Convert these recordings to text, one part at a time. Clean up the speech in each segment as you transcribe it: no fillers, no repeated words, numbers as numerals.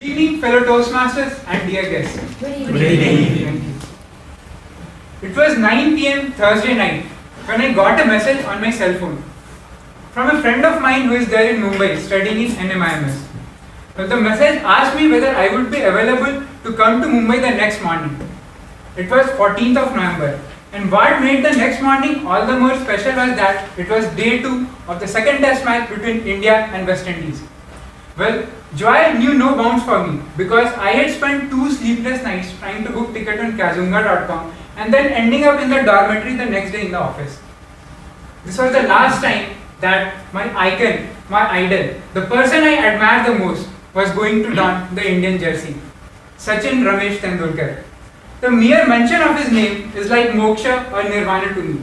Good evening, fellow Toastmasters and dear guests. Good evening. It was 9 p.m. Thursday night when I got a message on my cell phone from a friend of mine who is there in Mumbai studying in NMIMS. Well, the message asked me whether I would be available to come to Mumbai the next morning. It was 14th of November, and what made the next morning all the more special was that it was day 2 of the second test match between India and West Indies. Well, joy knew no bounds for me because I had spent 2 sleepless nights trying to book ticket on Kazunga.com and then ending up in the dormitory the next day in the office. This was the last time that my icon, my idol, the person I admire the most was going to don the Indian jersey, Sachin Ramesh Tendulkar. The mere mention of his name is like moksha or nirvana to me.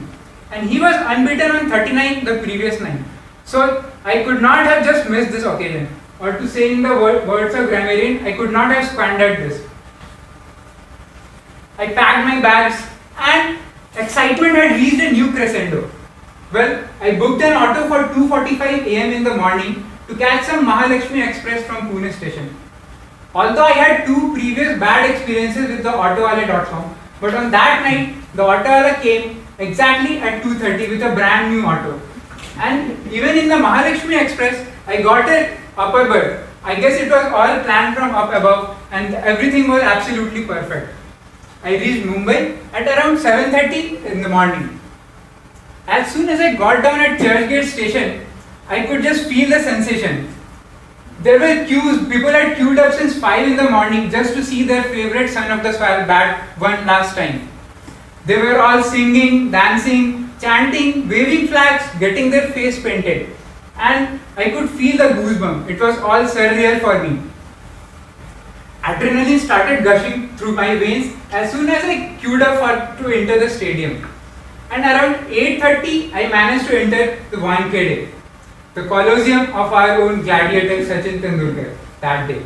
And he was unbeaten on 39 the previous night. So I could not have just missed this occasion. Or to say in the words of grammarian, I could not have squandered this. I packed my bags and excitement had reached a new crescendo. Well, I booked an auto for 2:45 a.m. in the morning to catch some Mahalakshmi Express from Pune station. Although I had 2 previous bad experiences with the autowale.com, but on that night, the autowala came exactly at 2:30 with a brand new auto. And even in the Mahalakshmi Express, I got an upper berth. I guess it was all planned from up above and everything was absolutely perfect. I reached Mumbai at around 7:30 in the morning. As soon as I got down at Churchgate station, I could just feel the sensation. There were queues, people had queued up since 5 in the morning just to see their favorite son of the soil bat one last time. They were all singing, dancing, chanting, waving flags, getting their face painted. And I could feel the goosebump. It was all surreal for me. Adrenaline started gushing through my veins as soon as I queued up to enter the stadium. And around 8:30, I managed to enter the Wankhede, the Colosseum of our own gladiator Sachin Tendulkar that day.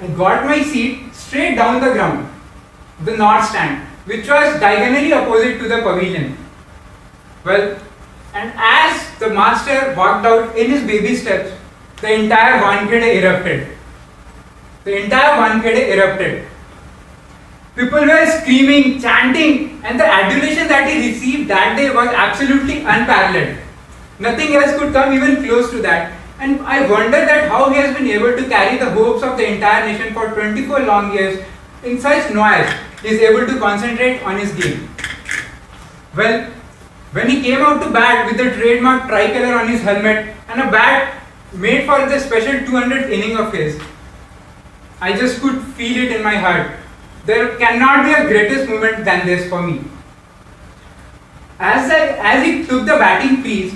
I got my seat straight down the ground, the north stand, which was diagonally opposite to the pavilion. Well, and as the master walked out in his baby steps, the entire Wankhede erupted. The entire Wankhede erupted. People were screaming, chanting, and the adulation that he received that day was absolutely unparalleled. Nothing else could come even close to that. And I wonder that how he has been able to carry the hopes of the entire nation for 24 long years in such noise. He is able to concentrate on his game. Well, when he came out to bat with the trademark tricolor on his helmet and a bat made for the special 200th inning of his, I just could feel it in my heart. There cannot be a greatest moment than this for me. As he took the batting crease,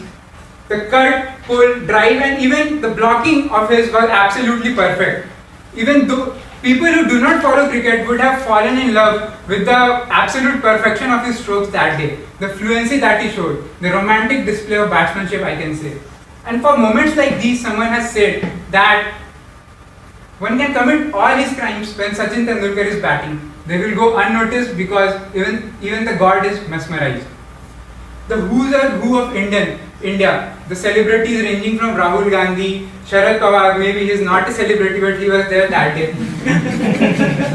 the cut, pull, drive and even the blocking of his was absolutely perfect. Even though people who do not follow cricket would have fallen in love with the absolute perfection of his strokes that day, the fluency that he showed, the romantic display of batsmanship, I can say. And for moments like these, someone has said that one can commit all his crimes when Sachin Tendulkar is batting. They will go unnoticed because even the god is mesmerized. The who's and who of India, the celebrities ranging from Rahul Gandhi, Sharad Pawar, maybe he is not a celebrity but he was there that day.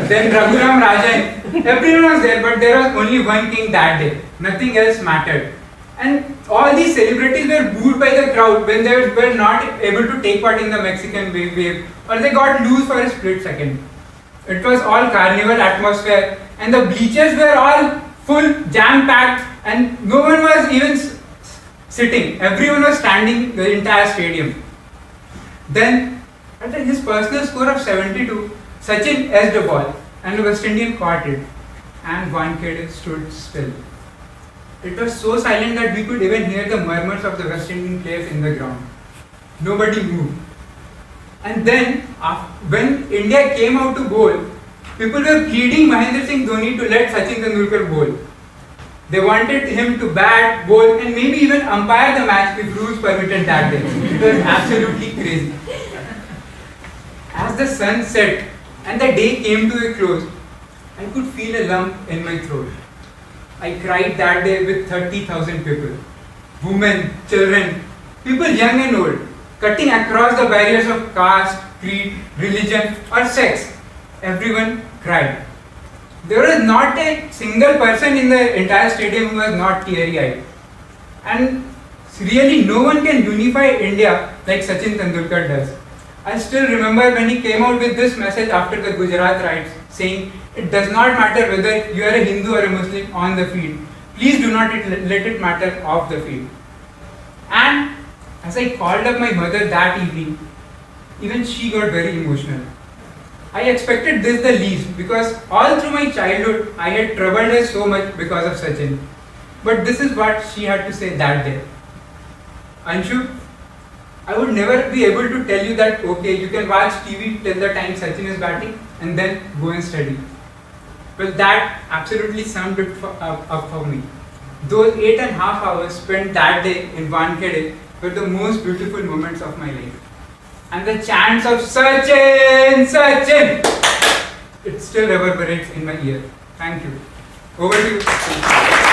Then Raghuram Rajan, everyone was there but there was only one king that day. Nothing else mattered. And all these celebrities were booed by the crowd when they were not able to take part in the Mexican wave or they got loose for a split second. It was all carnival atmosphere and the bleachers were all full, jam-packed and no one was even sitting. Everyone was standing the entire stadium. Then, at his personal score of 72, Sachin edged the ball and the West Indian caught it and Wankhede stood still. It was so silent that we could even hear the murmurs of the West Indian players in the ground. Nobody moved. And then, when India came out to bowl, people were pleading Mahendra Singh Dhoni to let Sachin Tendulkar bowl. They wanted him to bat, bowl and maybe even umpire the match if rules permitted that day. It was absolutely crazy. As the sun set and the day came to a close, I could feel a lump in my throat. I cried that day with 30,000 people. Women, children, people young and old, cutting across the barriers of caste, creed, religion or sex. Everyone cried. There was not a single person in the entire stadium who was not teary-eyed. And really no one can unify India like Sachin Tendulkar does. I still remember when he came out with this message after the Gujarat riots, saying it does not matter whether you are a Hindu or a Muslim on the field. Please do not let it matter off the field. And as I called up my mother that evening, even she got very emotional. I expected this the least because all through my childhood I had troubled her so much because of Sachin. But this is what she had to say that day. Anshu, I would never be able to tell you that okay, you can watch TV till the time Sachin is batting and then go and study. Well, that absolutely summed it up for me. Those 8.5 hours spent that day in Wankhede were the most beautiful moments of my life. And the chants of Sachin, Sachin, it still reverberates in my ear. Thank you. Over to you.